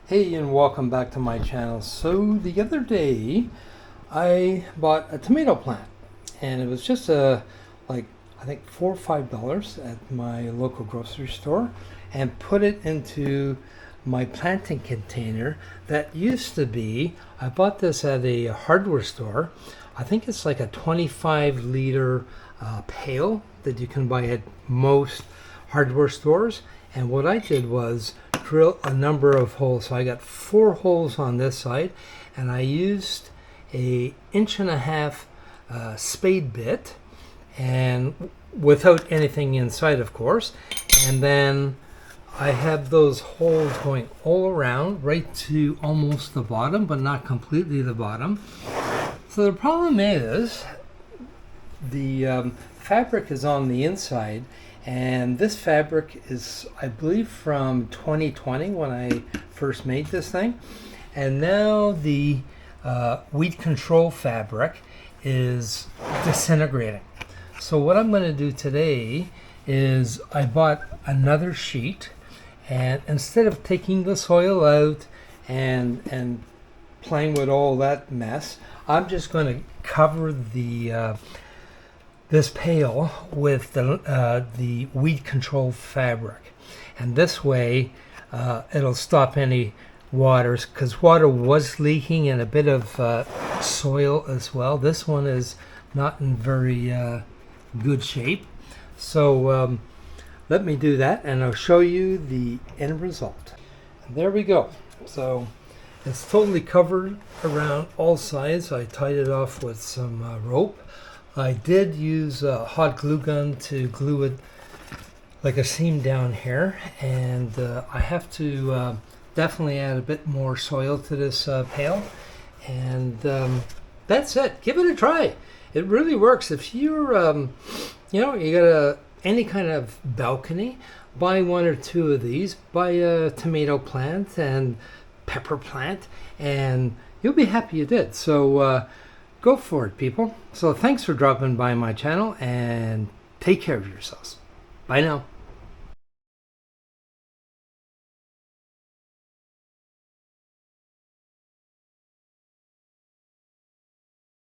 Hey, and welcome back to my channel. So the other day I bought a tomato plant, and it was just like I think $4 or $5 at my local grocery store, and put it into my planting container that used to be, I bought this at a hardware store. I think it's like a 25 liter pail that you can buy at most hardware stores. And what I did was drill a number of holes. So I got 4 holes on this side, and I used a 1.5 inch spade bit, and without anything inside, of course. And then I have those holes going all around, right to almost the bottom, but not completely the bottom. So the problem is the fabric is on the inside, and this fabric is, I believe, from 2020 when I first made this thing. And now the weed control fabric is disintegrating. So what I'm going to do today is I bought another sheet, and instead of taking the soil out and playing with all that mess, I'm just going to cover the this pail with the weed control fabric, and this way it'll stop any waters, because water was leaking and a bit of soil as well. This one is not in very good shape, so let me do that and I'll show you the end result. And there we go. So it's totally covered around all sides. I tied it off with some rope. I did use a hot glue gun to glue it like a seam down here, and I have to definitely add a bit more soil to this pail, and that's it. Give it a try. It really works. If you're you got any kind of balcony, buy 1 or 2 of these. Buy a tomato plant and pepper plant, and you'll be happy you did. So go for it, people. So thanks for dropping by my channel, and take care of yourselves. Bye now.